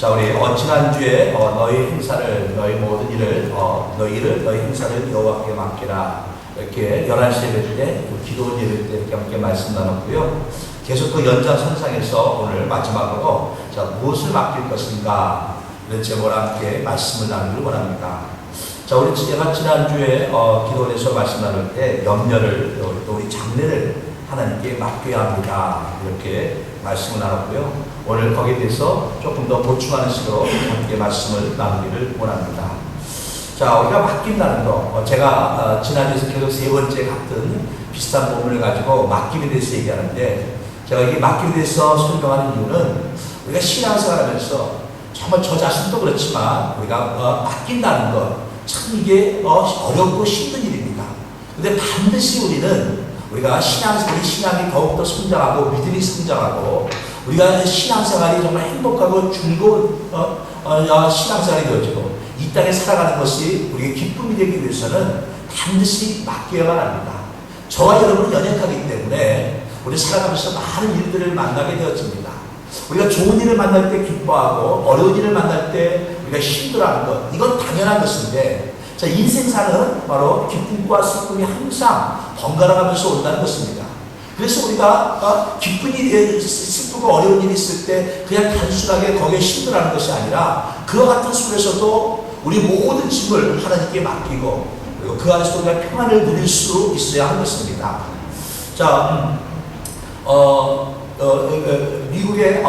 자, 우리 지난주에 너희 행사를, 너희 모든 일을, 너희 행사를 여호와께 맡기라. 이렇게 11시 예배 때, 기도 예배 때 이렇게 함께 말씀 나눴고요. 계속 그 연장선상에서 오늘 마지막으로 자, 무엇을 맡길 것인가? 이런 제목으로 함께 말씀을 나누기를 원합니다. 자, 제가 지난주에 기도원에서 말씀 나눌 때 염려를, 또 우리 장래를 하나님께 맡겨야 합니다. 이렇게 말씀을 나눴고요. 오늘 거기에 대해서 조금 더 보충하는 식으로 함께 말씀을 나누기를 원합니다. 자, 우리가 맡긴다는 거, 제가 지난주에서 계속 세 번째 같은 비슷한 부분을 가지고 맡김에 대해서 얘기하는데, 제가 이게 맡김에 대해서 설명하는 이유는 우리가 신앙생활 하면서 정말 저 자신도 그렇지만 우리가 맡긴다는 것, 참 이게 어렵고 힘든 일입니다. 근데 반드시 우리가 우리 신앙이 더욱더 성장하고 믿음이 성장하고 우리가 신앙생활이 정말 행복하고 즐거운 신앙생활이 되어지고 이 땅에 살아가는 것이 우리의 기쁨이 되기 위해서는 반드시 맡겨야만 합니다. 저와 여러분은 연약하기 때문에 우리 살아가면서 많은 일들을 만나게 되어집니다. 우리가 좋은 일을 만날 때 기뻐하고 어려운 일을 만날 때 우리가 힘들어하는 것, 이건 당연한 것인데, 자, 인생사는 바로 기쁨과 슬픔이 항상 번갈아가면서 온다는 것입니다. 그래서 우리가 기쁜 일이, 슬프고 어려운 일이 있을 때 그냥 단순하게 거기에 힘들어하는 것이 아니라 그와 같은 속에서도 우리 모든 짐을 하나님께 맡기고 그리고 그 안에서 우리가 평안을 누릴 수 있어야 하는 것입니다. 자, 미국의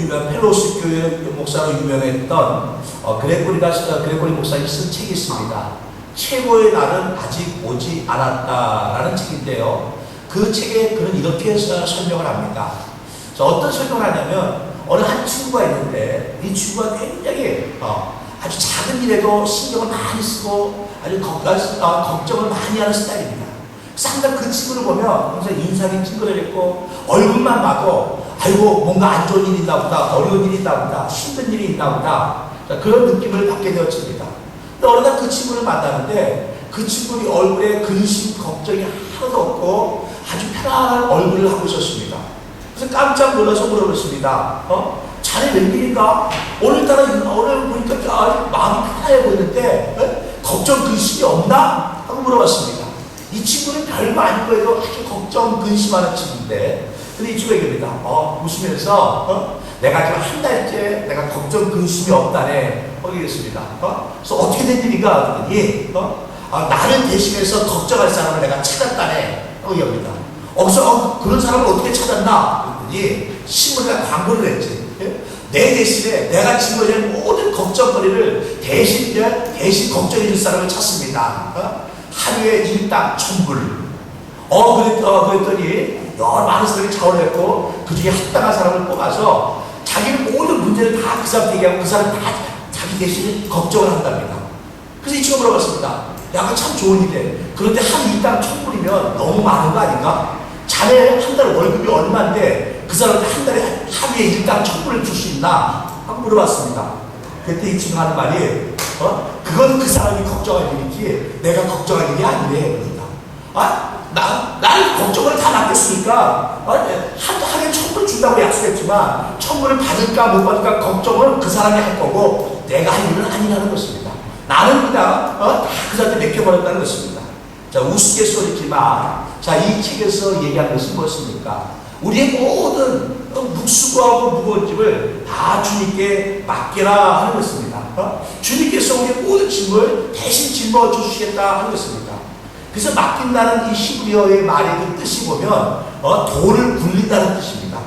펠로시 교회 목사로 유명했던 그레고리 목사님이 쓴 책이 있습니다. 최고의 날은 아직 오지 않았다라는 책인데요. 그 책에 그는 이렇게 설명을 합니다. 자, 어떤 설명을 하냐면 어느 한 친구가 있는데 이 친구가 굉장히 아주 작은 일에도 신경을 많이 쓰고 아주 걱정을 많이 하는 스타일입니다. 항상 그 친구를 보면 항상 인상이 찡그러졌고 얼굴만 봐도 아이고 뭔가 안 좋은 일이 있나 보다, 어려운 일이 있나 보다, 힘든 일이 있나 보다, 자, 그런 느낌을 받게 되어집니다. 근데 어느 날 그 친구를 만나는데 그 친구의 얼굴에 근심, 걱정이 하나도 없고 아주 편안한 얼굴을 하고 있었습니다. 그래서 깜짝 놀라서 물어봤습니다. 자네 웬일인가? 오늘 보니까 마음이 편안해 보이는데 걱정, 근심이 없나? 하고 물어봤습니다. 이 친구는 별거 아니고 해도 아주 걱정, 근심하는 친구인데, 근데 이 친구가 얘기합니다. 웃으면서, 내가 지금 한 달째 내가 걱정, 근심이 없다네. 얘기했습니다. 그래서 어떻게 된 일인가? 그랬더니, 나를 대신해서 걱정할 사람을 내가 찾았다네. 얘기합니다. 그래서, 그런 사람을 어떻게 찾았나? 그랬더니, 신문에 광고를 했지. 내 대신에 내가 짊어진 모든 걱정거리를 대신 걱정해줄 사람을 찾습니다. 하루에 일당 1,000불. 그랬더니 여러 많은 사람이 자원을 했고 그 중에 합당한 사람을 뽑아서 자기는 모든 문제를 다 그 사람한테 얘기하고 그 사람은 다 자기 대신 걱정을 한답니다. 그래서 이 친구가 물어봤습니다. 야, 그 참 좋은 일이래. 그런데 한 일당 1,000불이면 너무 많은 거 아닌가? 자네 한 달 월급이 얼마인데 그 사람한테 한 달에 하루에 일당 1,000불을 줄 수 있나? 하고 물어봤습니다. 그때 이 친구가 하는 말이 그건 그 사람이 걱정할 일이지 내가 걱정할 일이 아니래. 그러니까 나는 걱정을 다 맡겼으니까 한 해에 1,000불 준다고 약속했지만 1,000불을 받을까 못 받을까 걱정을 그 사람이 할 거고 내가 할 일은 아니라는 것입니다. 나는 그냥 다 그 사람한테 맡겨버렸다는 것입니다. 자, 우스갯소리지만 자, 이 책에서 얘기한 것은 무엇입니까? 우리의 모든 묵수고하고 무거운 짐을 다 주님께 맡겨라 하는 것입니다. 주님께서 우리의 모든 짐을 대신 짊어 주시겠다 하는 것입니다. 그래서 맡긴다는 이 히브리어의 말의 그 뜻이 보면 돌을 굴린다는 뜻입니다.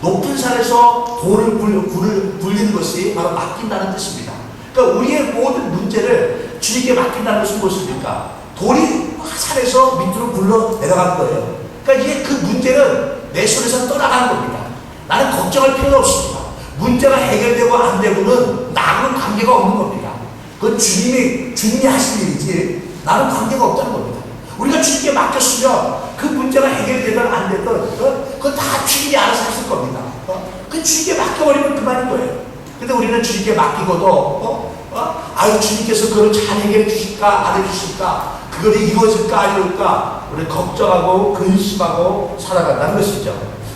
높은 산에서 돌을 굴리는 것이 바로 맡긴다는 뜻입니다. 그러니까 우리의 모든 문제를 주님께 맡긴다는 것은 무엇입니까? 돌이 산에서 밑으로 굴러 내려간 거예요. 그러니까 이게 그 문제는 내 손에서 떠나가는 겁니다. 나는 걱정할 필요가 없습니다. 문제가 해결되고 안 되고는 나하고는 관계가 없는 겁니다. 그건 주님이 하실 일이지 나는 관계가 없다는 겁니다. 우리가 주님께 맡겼으면 그 문제가 해결되든 안 되든 그건 다 주님이 알아서 하실 겁니다. 그 주님께 맡겨버리면 그만인 거예요. 근데 우리는 주님께 맡기고도 주님께서 그걸 잘 해결해 주실까 안 해주실까 그걸 이루어질까 안 이루어질까 우리 걱정하고 근심하고 살아간다는 것이죠.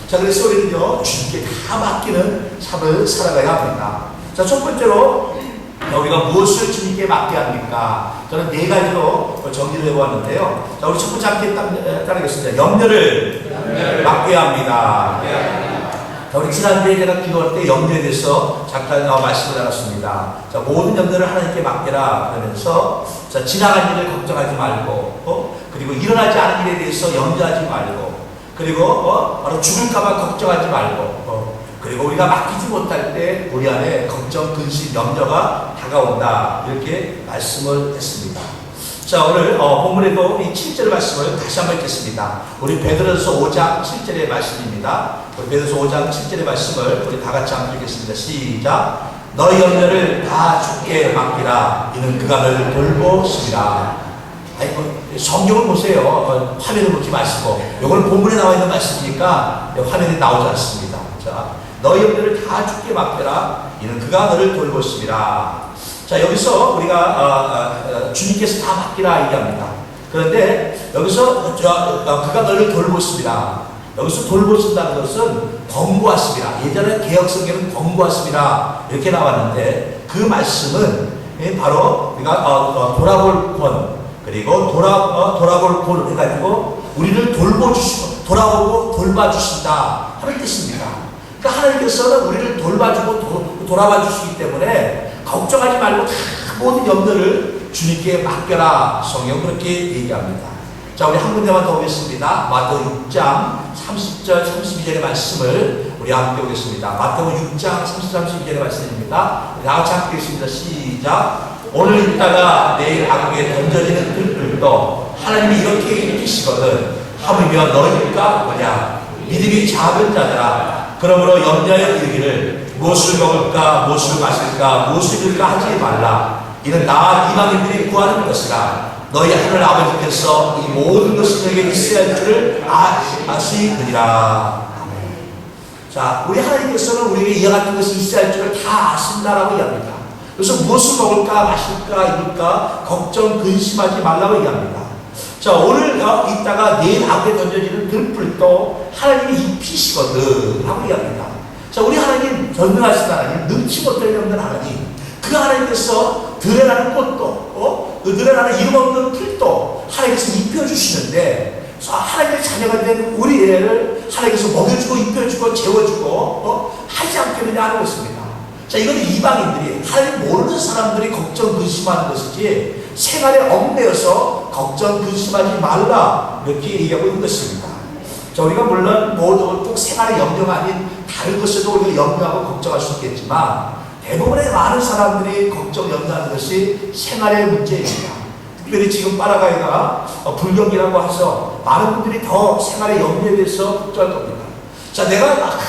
자, 그래서 우리는요, 주님께 다 맡기는 삶을 살아가야 합니다. 자, 첫 번째로 우리가 무엇을 주님께 맡겨야 합니까? 저는 네 가지로 정리를 해보았는데요. 자, 우리 첫 번째 함께 따르겠습니다. 염려를 맡겨야 합니다. 자, 우리 지난주에 제가 기도할 때 염려에 대해서 잠깐 말씀을 나눴습니다. 자, 모든 염려를 하나님께 맡겨라 그러면서, 자, 지나간 일을 걱정하지 말고, 그리고 일어나지 않은 일에 대해서 염려하지 말고, 그리고 바로 죽을까봐 걱정하지 말고, 그리고 우리가 맡기지 못할 때 우리 안에 걱정, 근심, 염려가 다가온다, 이렇게 말씀을 했습니다. 자, 오늘 본문에도 이 7절 말씀을 다시 한번 읽겠습니다. 우리 베드로서 5장 7절의 말씀입니다. 우리 베드로서 5장 7절의 말씀을 우리 다 같이 한번 읽겠습니다. 시작. 너희 염려를 다 주께 맡기라. 이는 그가 너희를 돌보시리라. 성경을 보세요. 화면을 보지 마시고. 이건 본문에 나와 있는 말씀이니까 화면에 나오지 않습니다. 자, 너희 염려를 다 주께 맡겨라. 이는 그가 너를 돌보시리라. 자, 여기서 우리가 주님께서 다 맡기라 얘기합니다. 그런데 여기서 그가 너를 돌보십니다. 여기서 돌보신다는 것은 권고하십니다. 예전에 개혁성경은 권고하십니다 이렇게 나왔는데, 그 말씀은 바로 우리가 돌아볼 권, 그리고 돌아볼 권 해가지고 우리를 돌보주시고 돌아보고 돌봐주신다 하는 뜻입니다. 그러니까 하나님께서는 우리를 돌봐주고 돌아봐 주시기 때문에 걱정하지 말고 다 모든 염려를 주님께 맡겨라. 성경 그렇게 얘기합니다. 자, 우리 한 군데만 더 보겠습니다. 마태복음 6장 30절 32절의 말씀을 우리 함께 보겠습니다. 마태복음 6장 32절의 말씀입니다. 우리 다 같이 함께 읽겠습니다. 시작. 오늘 읽다가 내일 악에 던져지는 들들도 하나님이 이렇게 일으키시거든. 하물며 너희가 뭐냐? 믿음이 작은 자들아. 그러므로 염려에 이르기를 무엇을 먹을까, 무엇을 마실까, 무엇을 입을까 하지 말라. 이는 나 이방인들이 구하는 것이라. 너희 하늘 아버지께서 이 모든 것이 너에게 있어야 할 줄을 아시느니라. 자, 우리 하나님께서는 우리에게 이와 같은 것이 있어야 할 줄을 다 아신다라고 이야기합니다. 그래서 무엇을 먹을까, 마실까, 입을까, 걱정, 근심하지 말라고 얘기합니다. 자, 오늘 있다가 내일 악에 던져지는 들풀도 하나님이 입히시거든 하고 얘기합니다. 자, 우리 하나님 전능하신 하나님, 능치 못할 없는 하나님, 그 하나님께서 들에나는 꽃도, 들에나는 이름 없는 풀도 하나님께서 입혀주시는데, 하나님의 자녀가 된 우리 애를 하나님께서 먹여주고 입혀주고 재워주고 하지 않겠느냐 하는 것입니다. 자, 이거는 이방인들이, 하나님 모르는 사람들이 걱정 근심하는 것이지 생활에 얽매여서 걱정 근심하지 말라 이렇게 얘기하고 있는 것입니다. 자, 우리가 물론 모두 꼭 생활의 염려가 아닌 다른 것에도 우리가 염려하고 걱정할 수 있겠지만, 대부분의 많은 사람들이 걱정, 염려하는 것이 생활의 문제입니다. 특별히 지금 파라과이가 불경기라고 해서 많은 분들이 더 생활의 염려에 대해서 걱정할 겁니다. 자, 내가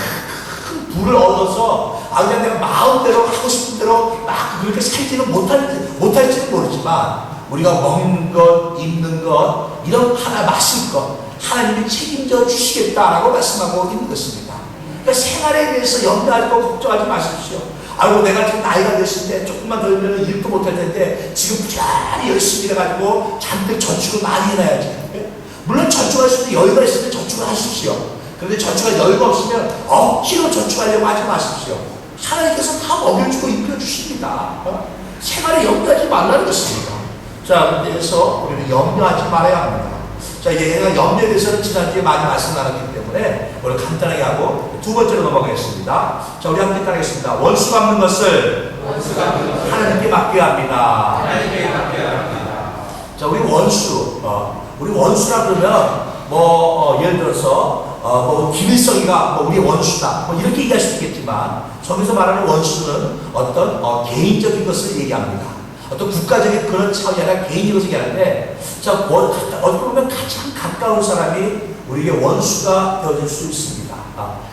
큰 부를 얻어서 그냥 내가 마음대로 하고 싶은 대로 막 그렇게 살지는 못할지는 모르지만, 우리가 먹는 것, 입는 것, 이런 하나 마실 것 하나님이 책임져 주시겠다라고 말씀하고 있는 것입니다. 그러니까 생활에 대해서 염려하고 걱정하지 마십시오. 아이고, 내가 지금 나이가 됐을 때 조금만 더 일면 일도 못할 텐데 지금 부지런히 열심히 해가지고 잔뜩 저축을 많이 해놔야지. 물론 저축할 수 있는 여유가 있으면 저축을 하십시오. 그런데 저축할 여유가 없으면 억지로 저축하려고 하지 마십시오. 하나님께서 다 먹여주고 입혀주십니다. 생활에 염려하지 말라는 것입니다. 자, 그래서 우리는 염려하지 말아야 합니다. 자, 얘가 염려에 대해서는 지난주에 많이 말씀 나눴기 때문에 오늘 간단하게 하고 두 번째로 넘어가겠습니다. 자, 우리 함께 따르겠습니다. 원수 갚는 것을 하나님께 맡겨야 합니다. 자, 우리 원수라 그러면 예를 들어서 김일성이가 우리 원수다 우리 얘기할 수 있겠지만, 저기서 말하는 원수는 어떤 개인적인 것을 얘기합니다. 어떤 국가적인 그런 차원이 아니라 개인적인 것을 얘기하는데, 자, 어떻게 보면 가장 가까운 사람이 우리에게 원수가 되어질 수 있습니다.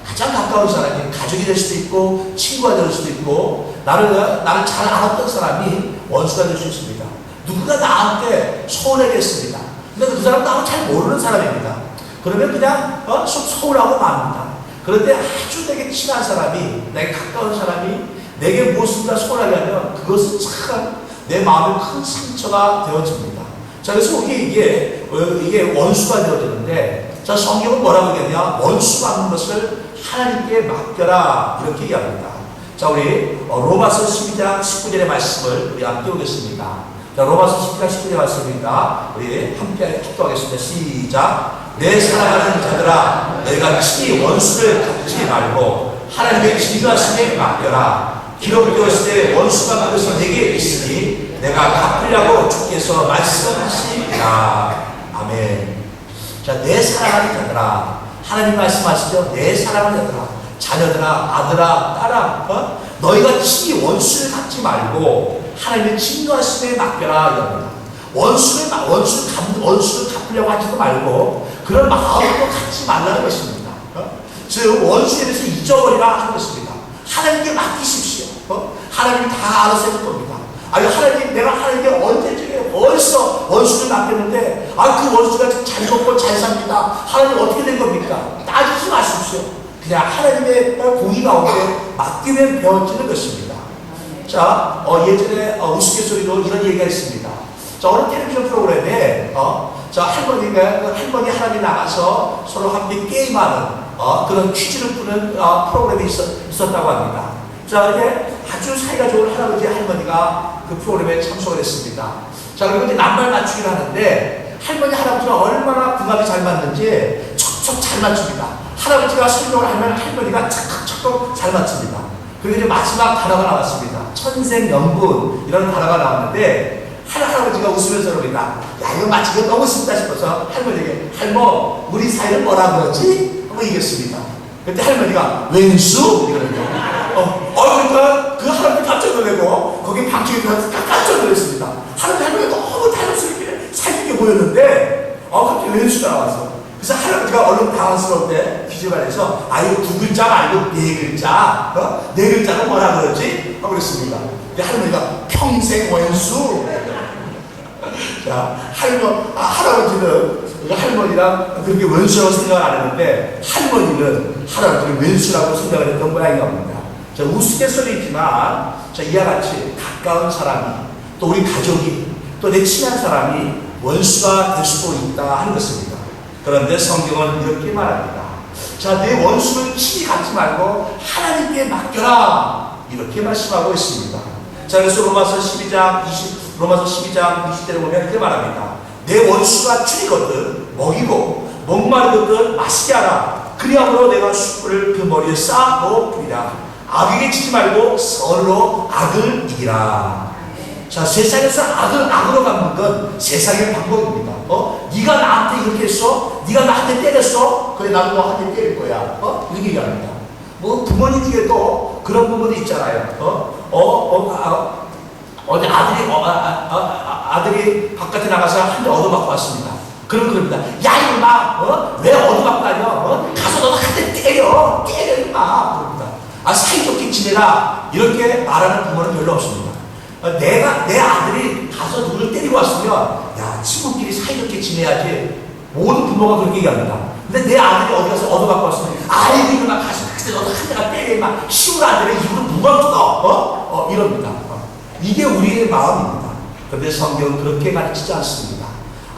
가장 가까운 사람이 가족이 될 수도 있고 친구가 될 수도 있고 나를 잘 알았던 사람이 원수가 될 수 있습니다. 누군가 나한테 서운하게 했습니다. 근데 그 사람 나하고 잘 모르는 사람입니다. 그러면 그냥 서운하고 맙니다. 그런데 아주 내게 친한 사람이, 내게 가까운 사람이 내게 무엇인가 서운하게 하면 그것은 참 내 마음에 큰 상처가 되어집니다. 자, 그래서 이게 원수가 되어지는데, 자, 성경은 뭐라고 하겠냐? 원수 갚는 것을 하나님께 맡겨라. 이렇게 얘기합니다. 자, 우리 로마서 12장 19절의 말씀을 우리 함께 보겠습니다. 자, 로마서 12장 19절의 말씀입니다. 우리 함께 합독하겠습니다. 시작. 내 사랑하는 자들아, 너희가 친히 원수를 갚지 말고 하나님의 진노하심에 맡겨라. 기록되었을 때 원수가 갚은 것이 내게 있으니 내가 갚으려고 주께서 말씀하시리라. 아멘. 자, 내 사랑하는 자들아, 하나님 말씀하시죠. 내 사랑하는 자들아, 자녀들아, 아들아, 딸아, 너희가 친히 원수를 갚지 말고 하나님의 진노하심에 맡겨라. 이럽니다. 원수를 갚으려고 하지도 말고 그런 마음도 갖지 말라는 것입니다. 즉 원수에 대해서 잊어버리라 하는 것입니다. 하나님께 맡기십시오. 하나님이 다 알아서 해줄 겁니다. 아니, 내가 하나님께 언제쯤에 벌써 원수를 맡겼는데, 그 원수가 잘 먹고 잘 삽니다. 하나님 어떻게 된 겁니까? 따지지 마십시오. 그냥 하나님의 공의 가운데 맡기면 배워지는 것입니다. 자, 예전에 우스갯소리로 이런 얘기가 있습니다. 자, 어느 텔레비전 프로그램에, 할머니 하나님 나가서 서로 함께 게임하는, 그런 퀴즈를 푸는, 프로그램이 있었다고 합니다. 자, 이제 아주 사이가 좋은 할아버지 할머니가 그 프로그램에 참석을 했습니다. 자, 그리고 이제 낱말 맞추기를 하는데, 할머니가 얼마나 궁합이 잘 맞는지 척척 잘 맞춥니다. 할아버지가 설명을 하면 할머니가 척척 잘 맞춥니다. 그리고 이제 마지막 단어가 나왔습니다. 천생연분, 이런 단어가 나왔는데, 할아버지가 웃으면서 그럽니다. 야, 이거 맞히기가 너무 쉽다 싶어서 할머니에게, 할머, 우리 사이는 뭐라 그러지? 하고 얘기했습니다. 그때 할머니가 왼수? 이러는데, 그러니까 그 할아버지 깜짝 놀래고, 거기 방청에 들어가서 깜짝 놀랐습니다. 할머니가 너무 당황스럽게 사귀게 보였는데, 갑자기 왼수가 나왔어. 그래서 할아버지가 얼른 당황스러울 때 퀴즈반에서, 이거 두 글자 말고 네 글자, 네 글자는 뭐라 그러지? 하고 그랬습니다. 근데 할머니가 평생 왼수. 자, 할아버지는 할머니랑 그렇게 왼수라고 생각을 안 했는데, 할머니는 할아버지를 왼수라고 생각을 했던 모양인가 봅니다. 자, 우스갯소리지만, 자, 이와 같이 가까운 사람이, 또 우리 가족이, 또 내 친한 사람이 원수가 될 수도 있다 하는 것입니다. 그런데 성경은 이렇게 말합니다. 자, 내 원수를 친히 갖지 말고 하나님께 맡겨라. 이렇게 말씀하고 있습니다. 자, 그래서 로마서 12장 20절에 보면 이렇게 말합니다. 내 원수가 줄이거든 먹이고 목마르거든 마시게 하라. 그리함으로 내가 숯불을 그 머리에 쌓아 놓으리라. 악에게 지지 말고 서로 악을 이기라. 자, 세상에서 악으로 갚는 건 세상의 방법입니다. 네가 나한테 이렇게 했어? 네가 나한테 때렸어? 그래, 나도 너한테 때릴 거야. 이렇게 얘기합니다. 뭐 부모님 중에도 그런 부분이 있잖아요. 어제 아들이 바깥에 나가서 한 대 얻어맞고 왔습니다. 그럽니다. 야, 임마, 왜 얻어맞고 다녀? 가서 너도 한 대 때려, 임마. 그럽니다. 사이좋게 지내라. 이렇게 말하는 부모는 별로 없습니다. 내 아들이 가서 누구를 때리고 왔으면, 야, 친구끼리 사이좋게 지내야지. 모든 부모가 그렇게 얘기합니다. 근데 내 아들이 어디 가서 얻어갖고 왔으면, 이거 나 가서 그때 너도 한 대가 때려, 임마. 시골 아들의 입으로 누가 뜯어? 이럽니다. 이게 우리의 마음입니다. 그런데 성경은 그렇게 가르치지 않습니다.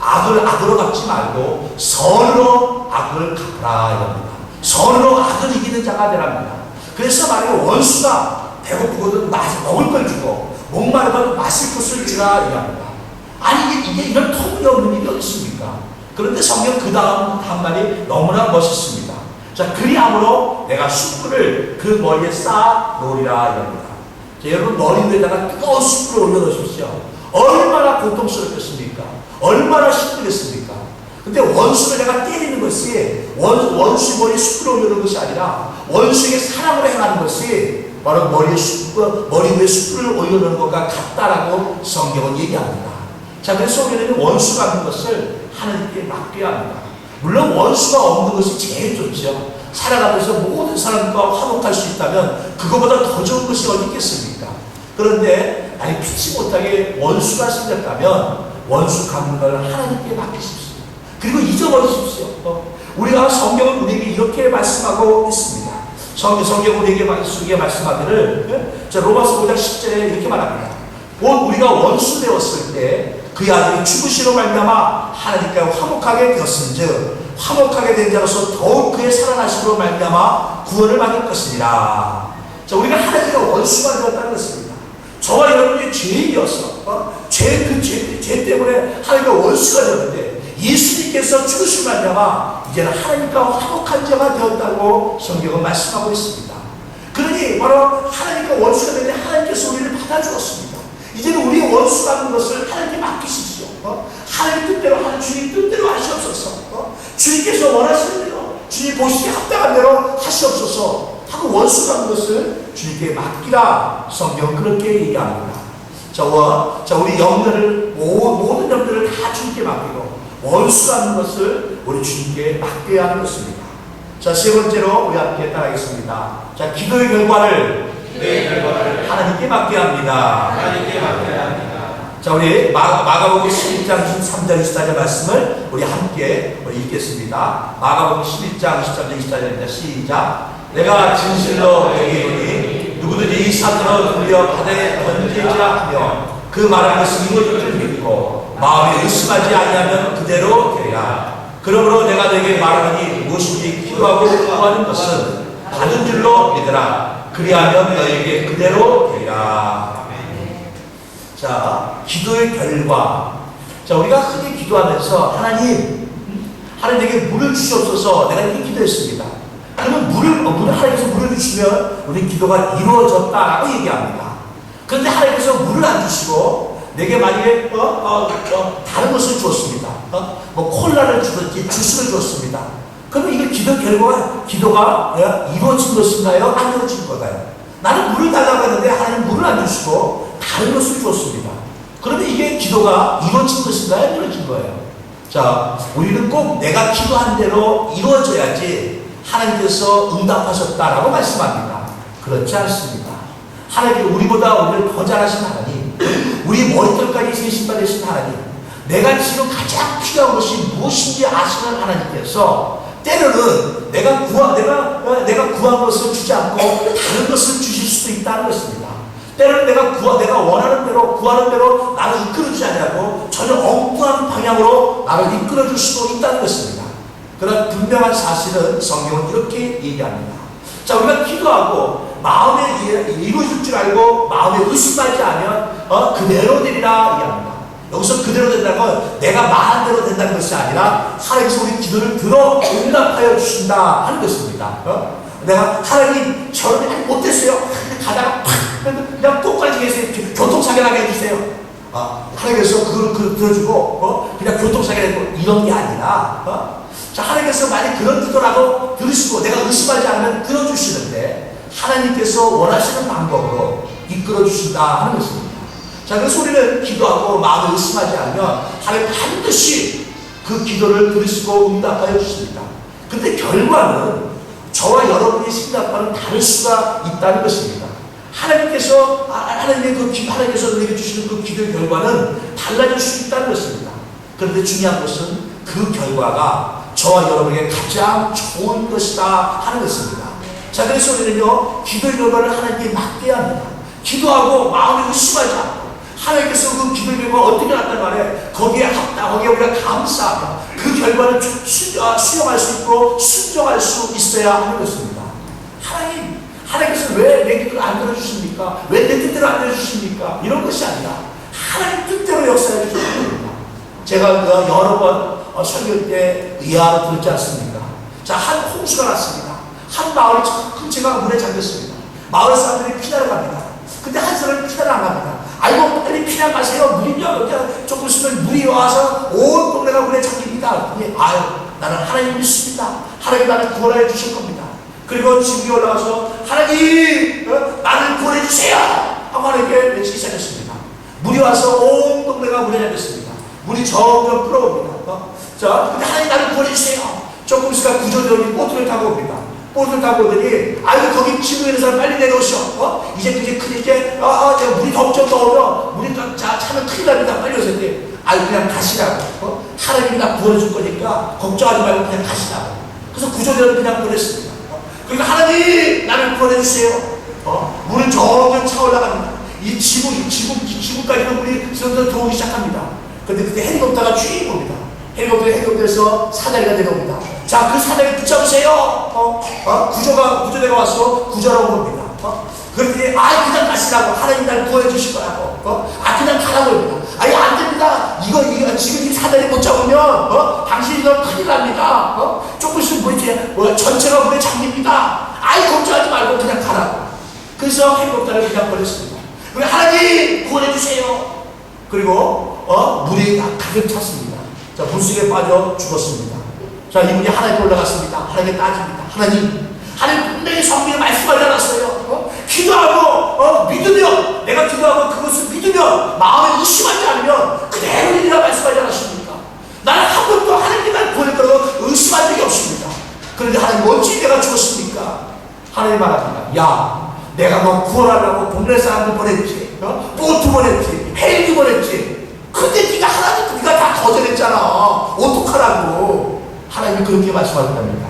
악으로 갚지 말고 선으로 악을 갚라 이럽니다. 선으로 악을 이기는 자가 되랍니다. 그래서 말이에요. 원수가 배고프거든 먹을 걸 주고 목마르면 마실 것을 주라 이랍니다. 이게 이런 터무니없는 일이 어디 있습니까? 그런데 성경 그 다음 한말이 너무나 멋있습니다. 자, 그리함으로 내가 숯불을 그 머리에 쌓아 놓으리라 이럽니다. 자, 여러분 머리 위에다가 뜨거운 숯불을 올려놓으십시오. 얼마나 고통스럽겠습니까? 얼마나 힘들겠습니까? 근데 원수를 내가 때리는 것이 원수 머리에 숯불을 올려놓는 것이 아니라 원수에게 사랑으로 행하는 것이 바로 머리 위에 숯불을 올려놓는 것과 같다라고 성경은 얘기합니다. 자, 그래서 우리는 원수 갚는 것을 하나님께 맡겨야 합니다. 물론 원수가 없는 것이 제일 좋죠. 살아가면서 모든 사람과 화목할 수 있다면 그거보다 더 좋은 것이 어디 있겠습니까? 그런데 피치 못하게 원수가 생겼다면 원수 갚는 걸 하나님께 맡기십시오. 그리고 잊어버리십시오. 우리가 성경은 우리에게 이렇게 말씀하고 있습니다. 성경 우리에게 말씀하기를, 자, 로마서 5장 10절에 이렇게 말합니다. 곧 우리가 원수 되었을 때 그의 아들이 죽으시로 말미암아 하나님과 화목하게 되었은즉 화목하게 된 자로서 더욱 그의 살아나심으로 말미암아 구원을 받을 것이니라. 자, 우리가 하나님과 원수가 되었다는 것입니다. 저와 여러분이 죄인이어서 죄 때문에 하나님과 원수가 되었는데 예수님께서 죽으신 말미암아 이제는 하나님과 화목한 자가 되었다고 성경은 말씀하고 있습니다. 그러니 바로 하나님과 원수가 되는데 하나님께서 우리를 받아주었습니다. 이제는 우리의 원수가 하는 것을 하나님께 맡기십시오. 하나님 뜻대로 하는 주님 뜻대로 하시옵소서. 주님께서 원하시는 대로 주님 보시기에 합당한 대로 하시옵소서 하고 원수가 하는 것을 주님께 맡기라. 성경은 그렇게 얘기합니다. 자, 우리 영들을 모든 영들을 다 주님께 맡기고 원수가 하는 것을 우리 주님께 맡겨야 하는 것입니다. 자, 세 번째로 우리 함께 따라하겠습니다. 자, 기도의 결과를 하나님께 맡겨야 합니다. 자, 우리 마가복음 11장 23절 24절 말씀을 우리 함께 읽겠습니다. 마가복음 11장 23절 24절입니다. 시작. 내가 진실로 너희에게 이르노니 누구든지 이 산으로 돌려 바다에 던지자 하며 그 말한 것이 이루어질 줄 믿고 마음에 의심하지 아니하면 그대로 되리라. 그러므로 내가 너에게 말하노니 무엇이든지 기도하고 구하는 것은 받은 줄로 믿으라. 그리하면 너에게 그대로 되리라. 자, 기도의 결과. 자, 우리가 흔히 기도하면서 하나님 내게 물을 주시옵소서 내가 이렇게 기도했습니다. 그러면 하나님께서 물을 주시면 우리 기도가 이루어졌다라고 얘기합니다. 그런데 하나님께서 물을 안 주시고 내게 만약에 다른 것을 주었습니다. 뭐 콜라를 주든지 주스를 주었습니다. 그러면 이게 기도가 이루어진 것인가요? 안 이루어진 건가요? 나는 물을 달라고 했는데 하나님 물을 안 주시고 다른 것을 주었습니다. 그러면 이게 기도가 이루어진 것인가요? 안 이루어진 거예요? 자, 우리는 꼭 내가 기도한 대로 이루어져야지 하나님께서 응답하셨다라고 말씀합니다. 그렇지 않습니다. 하나님, 우리보다 우리를 더 잘하신 하나님, 우리 머리털까지 세신 되신 하나님, 내가 지금 가장 필요한 것이 무엇인지 아시는 하나님께서 때로는 내가 구한 것을 주지 않고 다른 것을 주실 수도 있다는 것입니다. 때로는 내가 원하는 대로 구하는 대로 나를 이끌어주지 않냐고 전혀 엉뚱한 방향으로 나를 이끌어줄 수도 있다는 것입니다. 그런 분명한 사실은 성경은 이렇게 얘기합니다. 자, 우리가 기도하고 마음에 이루어질 줄 알고 마음에 의심하지 않으면 그대로 되리라 얘기합니다. 여기서 그대로 된다는 건 내가 말한 대로 된다는 것이 아니라 하나님께서 우리 기도를 들어 응답하여 주신다 하는 것입니다. 내가 하나님 저를 못했어요. 가다가 그냥 똑같이 계세요. 교통사고 나게 해주세요. 하나님께서 그걸 들어주고 그냥 교통사고 내고 이런 게 아니라 자, 하나님께서 만약 그런 기도라고 들으시고 내가 의심하지 않으면 들어주시는데 하나님께서 원하시는 방법으로 이끌어 주신다 하는 것입니다. 자, 그래서 우리는 기도하고 마음을 의심하지 않으면 하나님 반드시 그 기도를 들으시고 응답하여 주십니다. 근데 결과는 저와 여러분이 생각과는 다를 수가 있다는 것입니다. 하나님께서 우리에게 주시는 그 기도의 결과는 달라질 수 있다는 것입니다. 그런데 중요한 것은 그 결과가 저와 여러분에게 가장 좋은 것이다 하는 것입니다. 자, 그래서 우리는요, 기도의 결과를 하나님께 맡겨야 합니다. 기도하고 마음에 의심하지 않고 하나님께서 그 기도의 결과가 어떻게 났단 말이에요. 거기에 우리가 감사하며 그 결과를 수용할 수 있고 순종할 수 있어야 하는 것입니다. 하나님께서 왜 내 기도를 안 들어주십니까? 왜 내 뜻대로 안 들어주십니까? 이런 것이 아니라 하나님 뜻대로 역사해 주셔야 됩니다. 제가 여러 번 설교 때 의아로 들었지 않습니까? 자, 한 홍수가 났습니다. 한 마을이 큰 채가 물에 잠겼습니다. 마을 사람들이 피난을 갑니다. 근데 한 사람이 피난을 안 갑니다. 아이고, 빨리 피난 가세요. 조금 있으면 물이 와서 온 동네가 물에 잠깁니다. 아유, 나는 하나님 믿습니다. 하나님 나를 구원해 주실 겁니다. 그리고 집에 올라가서 하나님 나를 구원해 주세요 하고 하나님께 외치기 시작했습니다. 물이 와서 온 동네가 물에 잠겼습니다. 물이 점점 불어옵니다. 자, 근데 하나님 나를 구원해 주세요. 조금 있으니까 구조대원이 보트를 타고 옵니다. 보트를 타고 오더니 아유, 거기 지구에 있는 사람 빨리 내려오셔. 이제 물이 점점 더 오면 물이 차면 큰일 납니다. 빨리 오세요. 아유, 그냥 가시라고. 하나님이 나 구원해 줄 거니까 걱정하지 말고 그냥 가시라고. 그래서 구조대원은 그냥 보냈습니다. 그러니까 하나님 나를 구원해 주세요. 물은 점점 차 올라갑니다. 이 지구까지도 물이 점점 들어오기 시작합니다. 근데 그때 헬리콥터가 쥐 옵니다. 헬리콥터에서 사다리가 내려옵니다. 자, 그 사다리 붙잡으세요. 구조대가 와서 구조하러 온 겁니다. 그랬더니, 그냥 가시라고. 하나님 날 구원해 주실 거라고. 그냥 가라고 합니다. 안 됩니다. 이거 지금 이 사다리 못 잡으면, 당신이 이거 큰일 납니다. 조금씩 전체가 물에 잠깁니다. 걱정하지 말고 그냥 가라고. 그래서 헬리콥터를 그냥 버렸습니다. 그리고 하나님 구원해 주세요. 그리고, 물이 가득 찼습니다. 자, 물속에 빠져 죽었습니다. 자, 이분이 하나님께 올라갔습니다. 하나님께 따집니다. 하나님 분명히 성경에 말씀하지 않았어요. 기도하고 믿으면, 내가 기도하고 그것을 믿으면, 마음에 의심하지 않으면 그대로 이리라 말씀하지 않았습니까? 나는 한 번도 하나님께 날 구원할 거라고 의심한 적이 없습니다. 그런데 하나님 어찌 내가 죽었습니까? 하나님 말합니다. 야, 내가 너 구원하려고 동네 사람들 보냈지, 보트 보냈지, 헬기 보냈지. 근데 네가 다 거절했잖아. 어떡하라고. 하나님이 그렇게 말씀하셨답니다.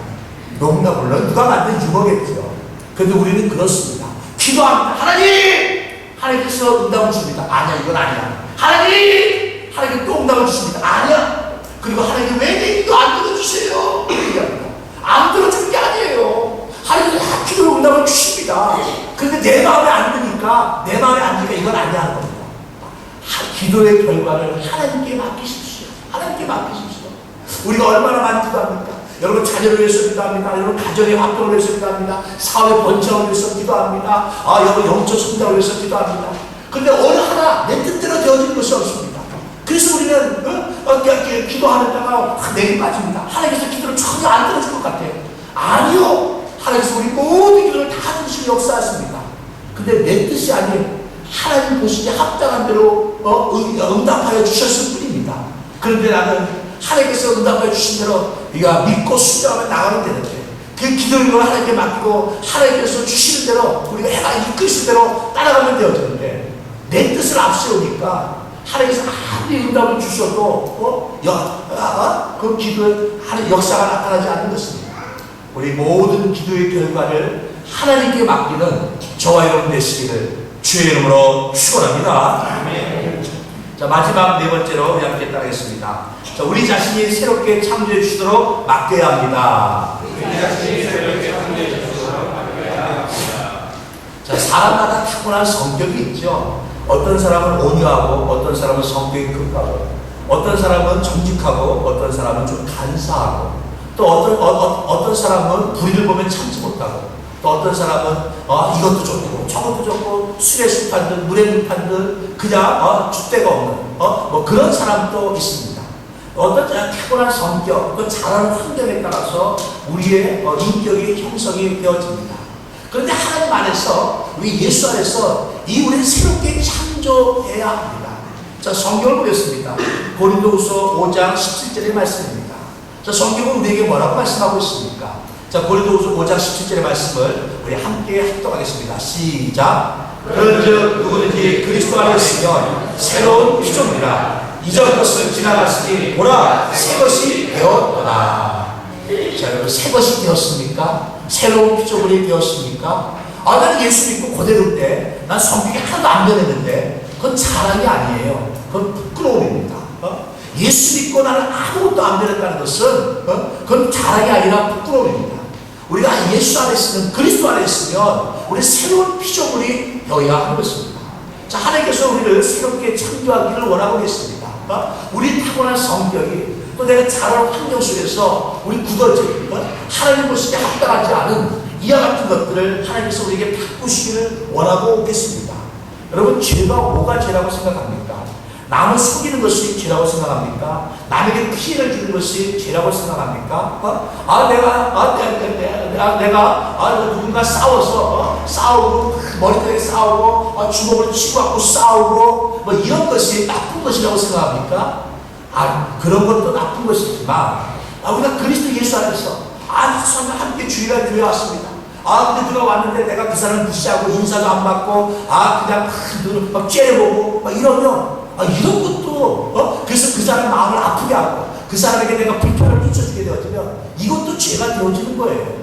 너무나 물론 누가 만든 유머겠죠. 그런데 우리는 그렇습니다. 기도합니다. 하나님께서 응답을 줍니다. 아니야, 이건 아니야. 하나님 또 응답을 주십니다. 아니야. 그리고 하나님 왜 내 기도 안 들어주세요? 얘기합니다. 안 들어주는 게 아니에요. 하나님은 기도로 응답을 주십니다. 그런데 내 마음에 안 드니까 이건 아니야 하는 겁니다. 기도의 결과를 하나님께 맡기십시오. 우리가 얼마나 많이 기도합니까? 여러분 자녀를 위해서 기도합니다. 여러분 가정의 화평을 위해서 기도합니다. 사회 번창을 위해서 기도합니다. 여러분 영적 성장을 위해서 기도합니다. 그런데 어느 하나 내 뜻대로 되어지는 것이 없습니다. 그래서 우리는 기도하는 자가 내리 빠집니다. 하나님께서 기도를 전혀 안 들어줄 것 같아요. 아니요. 하나님께서 우리 모든 기도를 다 들으시고 역사하십니다. 근데 내 뜻이 아니에요. 하나님 보시기에 합당한 대로 응답하여 주셨을 뿐입니다. 그런데 나는 하나님께서 응답하여 주신 대로 우리가 믿고 순종하면 나가면 되는데, 그 기도를 하나님께 맡기고 하나님께서 주시는 대로 우리가 해가 이끄신 대로 따라가면 되어지는데, 내 뜻을 앞세우니까 하나님께서 아무리 응답을 주셔도 그 기도에 하나님 역사가 나타나지 않는 것입니다. 우리 모든 기도의 결과를 하나님께 맡기는 저와 여러분 되시기를 주의 이름으로 축원합니다. 자, 마지막 네 번째로 우리 함께 따르겠습니다. 자, 우리 자신이 새롭게 창조해 주시도록 맡겨야 합니다. 자, 사람마다 타고난 성격이 있죠. 어떤 사람은 온유하고, 어떤 사람은 성격이 급하고, 어떤 사람은 정직하고, 어떤 사람은 좀 간사하고, 또 어떤 사람은 불의를 보면 참지 못하고, 또 어떤 사람은 이것도 좋고 저것도 좋고 술에 습한 듯 물에 습한 듯 그냥 줏대가 없는 뭐 그런 사람도 있습니다. 어떤 타고난 성격, 그 자라는 환경에 따라서 우리의 인격이 형성이 되어집니다. 그런데 하나님 안에서, 우리 예수 안에서 우리는 새롭게 창조해야 합니다. 자, 성경을 보겠습니다. 고린도후서 5장 17절의 말씀입니다. 자, 성경은 우리에게 뭐라고 말씀하고 있습니까? 자, 고린도후서 5장 17절의 말씀을 우리 함께 합독하겠습니다. 시작. 그런즉 누구든지 그리스도 안에 있으면 새로운 피조물이라. 이전 것은 지나갔으니 보라 새 것이 되었도다. 자, 여러분 새 것이 되었습니까? 새로운 피조물이 되었습니까? 나는 예수 믿고 고대로인데 난 성격이 하나도 안 변했는데 그건 자랑이 아니에요. 그건 부끄러움입니다. 예수 믿고 나는 아무것도 안 변했다는 것은 그건 자랑이 아니라 부끄러움입니다. 우리가 예수 안에 있으면, 그리스도 안에 있으면 우리 새로운 피조물이 되어야 하는 것입니다. 자, 하나님께서 우리를 새롭게 창조하기를 원하고 계십니다. 우리 타고난 성격이, 또 내가 자라는 환경 속에서 우리 굳어진 하나님 보시기에 합당하지 않은 이와 같은 것들을 하나님께서 우리에게 바꾸시기를 원하고 계십니다. 여러분, 죄가 뭐가 죄라고 생각합니까? 남을 속이는 것이 죄라고 생각합니까? 남에게 피해를 주는 것이 죄라고 생각합니까? 내가 누군가 싸우고 머리카락에 싸우고 주먹을 치고 갖고 싸우고 뭐 이런 것이 나쁜 것이라고 생각합니까? 그런 것도 나쁜 것이지만 우리가 그리스도 예수 안에서 사람과 함께 주일날 교회 왔습니다. 근데 누가 왔는데 내가 그 사람을 무시하고 인사도 안 받고 그냥 막 째려보고 막 이러면 이런 것도 그래서 그 사람 마음을 아프게 하고 그 사람에게 내가 불편을 끼쳐주게 되어지면 이것도 죄가 되어지는 거예요.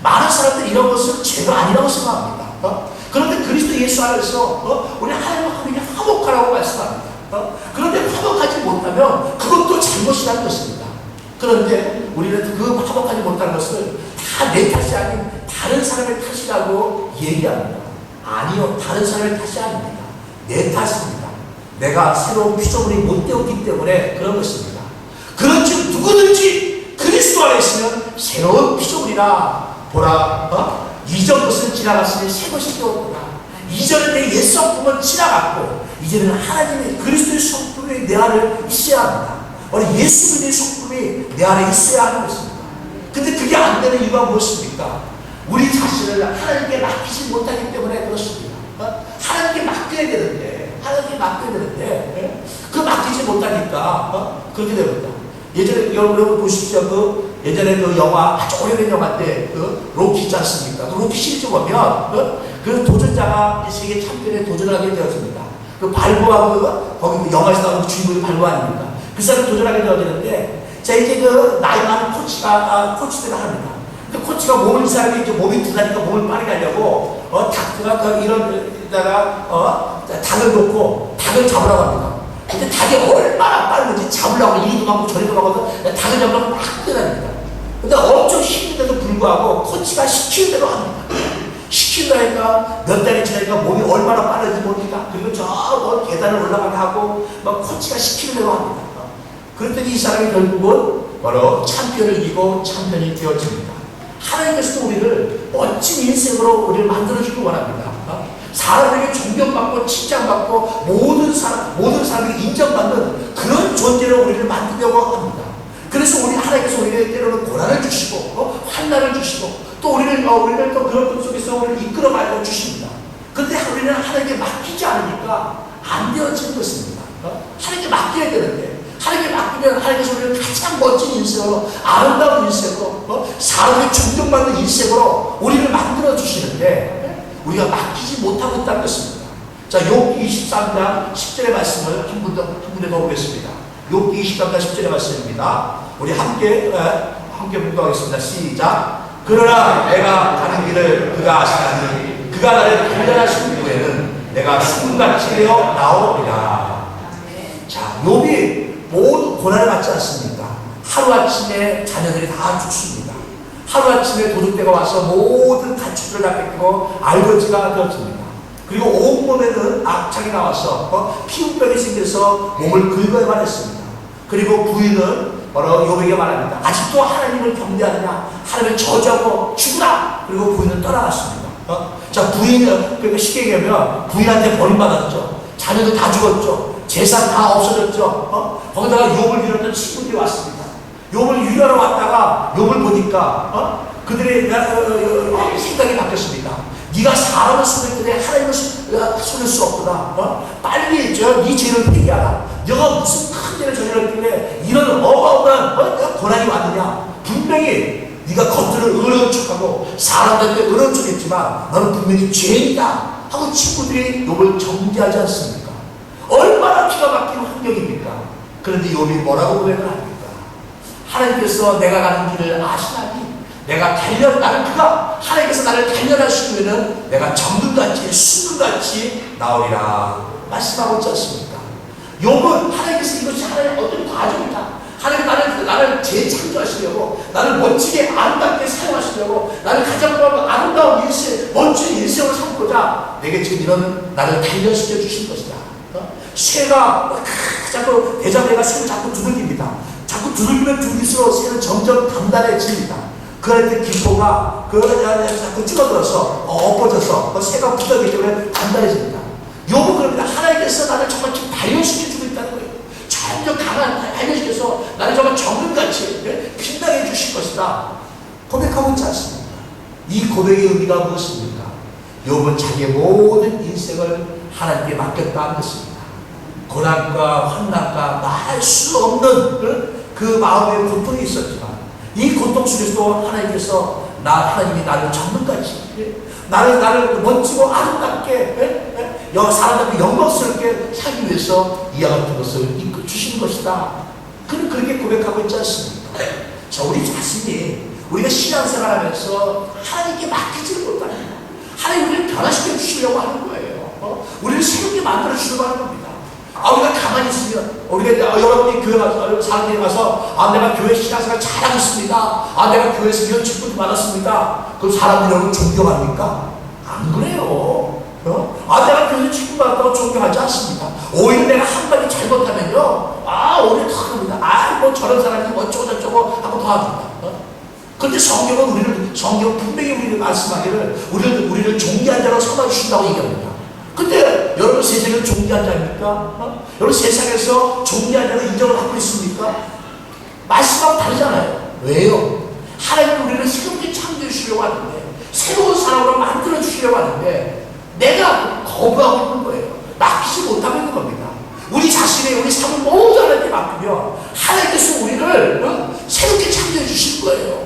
많은 사람들이 이런 것을 죄가 아니라고 생각합니다. 그런데 그리스도 예수 안에서 우리 하나님과 화목하라고 말씀합니다. 그런데 화목하지 화목하지 못하면 그것도 잘못이라는 것입니다. 그런데 우리는 그 화목하지 못하는 것을 다 내 탓이 아닌 다른 사람의 탓이라고 얘기합니다. 아니요, 다른 사람의 탓이 아닙니다. 내 탓입니다. 내가 새로운 피조물이 못 되었기 때문에 그런 것입니다. 그런즉 누구든지 그리스도 안에 있으면 새로운 피조물이라. 보라, 이전 것은 지나갔으니 새 것이 되었구나. 이전에 내 옛 성품은 지나갔고 이제는 하나님의 그리스도의 성품이 내 안에 있어야 합니다. 우리 예수님의 성품이 내 안에 있어야 하는 것입니다. 근데 그게 안 되는 이유가 무엇입니까? 우리 자신을 하나님께 맡기지 못하기 때문에 그렇습니다. 하나님께 맡겨야 되는데, 그 맡기지 못하니까 그렇게 됩니다. 예전에 여러분 보십시오. 예전에 그 영화, 아주 오래된 영화인데 로키 있지 않습니까? 그 로키 시리즈 보면 그 도전자가 세계 챔피언에 도전하게 되었습니다. 그 발부하고 거기 영화에서 나오는 주인공이 발부 아닙니까? 그 사람이 도전하게 되어지는데, 자 이제 그 나이 많은 코치들을 합니다. 그 코치가 몸을, 이 사람이 이제 몸이 두다니까 몸을 빠르게 하려고 닭가 이런 데다가 닭을 놓고 닭을 잡으라고 합니다. 근데 닭이 얼마나 빠른지 잡으려고 이리도 가고 저리도 가고 닭을 잡으려고 막 뛰어다닙니다. 근데 엄청 힘든데도 불구하고 코치가 시키는 대로 합니다. 시키려니까 몇 달이 지나니까 몸이 얼마나 빠른지 모릅니다. 그리고 저 계단을 올라가게 하고 막 코치가 시키는 대로 합니다. 그랬더니 이 사람이 결국은 바로 챔피언을 이기고 챔피언이 되어집니다. 하나님께서도 우리를 멋진 인생으로 우리를 만들어주길 원합니다. 사람에게 존경받고 칭찬받고 모든 사람에게 인정받는 그런 존재로 우리를 만들려고 합니다. 그래서 하나님께서 우리에게 때로는 고난을 주시고 환난을 주시고 또 우리를 또 그런 것 속에서 우리를 이끌어 가려 주십니다. 그런데 우리는 하나님께 맡기지 않으니까 안 되어지는 것입니다. 하나님께 맡겨야 되는데, 하나님께 맡기면 하나님께서 우리를 가장 멋진 인생으로, 아름다운 인생으로, 사람에게 존경받는 인생으로 우리를 만들어 주시는데 우리가 맡기지 못하고 있다는 것입니다. 자, 욥기 23장 10절의 말씀을 한 군데 더 보겠습니다. 욥기 23장 10절의 말씀입니다. 우리 함께 봉독하겠습니다. 시작. 그러나 내가 가는 길을 그가 아시나니 그가 나를 단련하신 후에는 내가 수금같이 되어 나오리라. 자, 욥이 모두 고난을 받지 않습니까? 하루아침에 자녀들이 다 죽습니다. 하루아침에 도둑대가 와서 모든 가축들을 다 뺏기고 알거지가 되어집니다. 그리고 온몸에는 악착이 나와서 피부병이 생겨서 몸을 긁어야만 했습니다. 그리고 부인은 바로 욥에게 말합니다. 아직도 하나님을 경배하느냐? 하나님을 저주하고 죽으라! 그리고 부인은 떠나갔습니다. 자, 부인은, 그러니까 쉽게 얘기하면 부인한테 버림받았죠. 자녀도 다 죽었죠. 재산 다 없어졌죠. 거기다가 욥을 위로했던 친구들이 왔습니다. 욥을 위로하러 왔다가 욥을 보니까 그들의 생각이 바뀌었습니다. 네가 사람을 손했는데 하나님을 손을 수 없구나. 빨리 네 죄를 회개하라. 너가 무슨 큰 죄를 저질렀길래 이런 어마어마한 고난이 왔느냐. 분명히 네가 겉으로 의로운 척하고 사람들한테 의로운 척했지만 너는 분명히 죄인이다 하고 친구들이 욥을 정죄하지 않습니까? 얼마나 기가 막힌 환경입니까? 그런데 욥이 뭐라고 고백을 합니까? 하나님께서 내가 가는 길을 아시나니 하나님께서 나를 단련하시면은 내가 정금같이 수금같이 나오리라 말씀하고 있지 않습니까? 욥은 하나님께서 이것이 하나님의 어떤 과정이다. 하나님 나를 재창조하시려고, 나를 멋지게 아름답게 사용하시려고, 나를 가장 아름다운 인생, 멋진 인생을 삼고자 내게 지금 이런 나를 단련시켜 주신 것이다. 새가 자꾸 대장내가 새를 자꾸 두들깁니다. 자꾸 두들기면 두들길수록 새는 점점 단단해집니다. 그럴 때 기포가 자꾸 줄어들어서 엎어져서 새가 굳어지기 때문에 단단해집니다. 욥은 그럽니다. 하나님께서 나를 정말 지금 단련시켜주고 있다는 거예요. 점점 단련시켜서 나를 정말 정금같이 빛나게 해주실 것이다 고백하고 있지 않습니까? 이 고백의 의미가 무엇입니까? 욥은 자기의 모든 인생을 하나님께 맡겼다는 것입니다. 고난과 환난과 말할 수 없는 그 마음의 고통이 있었지만 이 고통 속에서도 하나님께서 하나님이 나를 정금같이 나를 멋지고 아름답게 사람들에게 영광스럽게 살기 위해서 이와 같은 것을 이끌어 주시는 것이다. 그렇게 고백하고 있지 않습니까? 자, 우리 자신이 우리가 신앙생활하면서 하나님께 맡기지를 못하는 거예요. 하나님 우리를 변화시켜 주시려고 하는 거예요. 우리를 새롭게 만들어 주시려고 하는 겁니다. 우리가 가만히 가만히 있으면 우리가 여러분이 교회 가서 사람들이 가서 내가 교회 신앙생활 잘하고 있습니다. 내가 교회에서 이런 축복도 받았습니다. 그럼 사람들이 여러분 존경합니까? 안 그래요. 내가 교회에서 축복 받았다고 존경하지 않습니다. 오히려 내가 한마디 잘못하면요, 오히려 더 합니다. 뭐 저런 사람이 뭐 어쩌고저쩌고 하고 더 합니다. 근데 성경은 분명히 우리를 말씀하기를 우리를 존귀한 자로 삼아주신다고 얘기합니다. 근데 여러분 세상은 존귀한 자입니까? 여러분 세상에서 존귀한 자로 인정을 하고 있습니까? 말씀하고 다르잖아요. 왜요? 하나님은 우리를 새롭게 창조해 주시려고 하는데, 새로운 사람으로 만들어 주시려고 하는데 내가 거부하고 있는 거예요. 맡기지 못하고 있는 겁니다. 우리 자신의 우리 삶을 모두 하나님께 맡기면 하나님께서 우리를 새롭게 창조해 주실 거예요.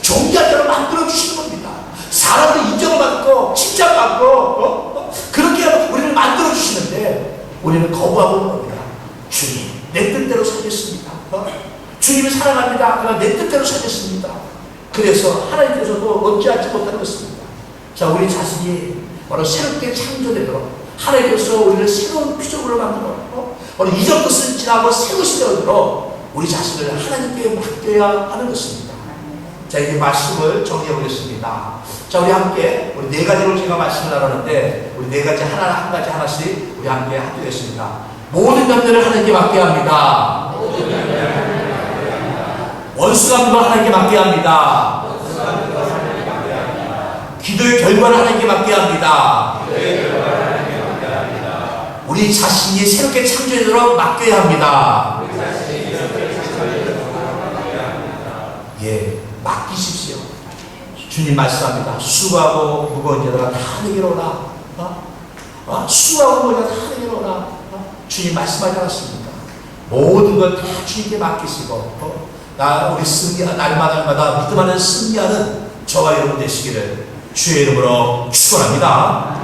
존귀한 자로 만들어 주시는 겁니다. 사람들 인정을 받고 칭찬받고 그렇게 우리를 만들어 주시는데 우리는 거부하고 있는 겁니다. 주님, 내 뜻대로 살겠습니다. 주님을 사랑합니다. 그러나 내 뜻대로 살겠습니다. 그래서 하나님께서도 어찌하지 못하는 것입니다. 자, 우리 자신이 바로 새롭게 창조되도록 하나님께서 우리를 새로운 피조물로 만들어 이전 것을 지나고 새 것이 되도록 우리 자신을 하나님께 맡겨야 하는 것입니다. 자, 이제 말씀을 정리해 보겠습니다. 자, 우리 함께 우리 네 가지로 제가 말씀을 나누는데 우리 네 가지 한 가지 하나씩 우리 함께 하겠습니다. 모든 것들을 하나님께 맡겨야 합니다. 원수감도 하나님께 맡겨야 합니다. 기도의 결과를 하나님께 맡겨야 합니다. 우리 자신이 새롭게 창조되도록 맡겨야 합니다. 예, 맡기십시오. 주님 말씀합니다. 수고하고 무거운 자들아 다 내게로 오라. 수고하고 무거운 자들아 다 내게로 오라. 주님 말씀하지 않았습니까? 모든 것 다 주님께 맡기시고 우리 승리 날마다 믿음 안에 승리하는 저와 여러분 되시기를 주의 이름으로 축원합니다.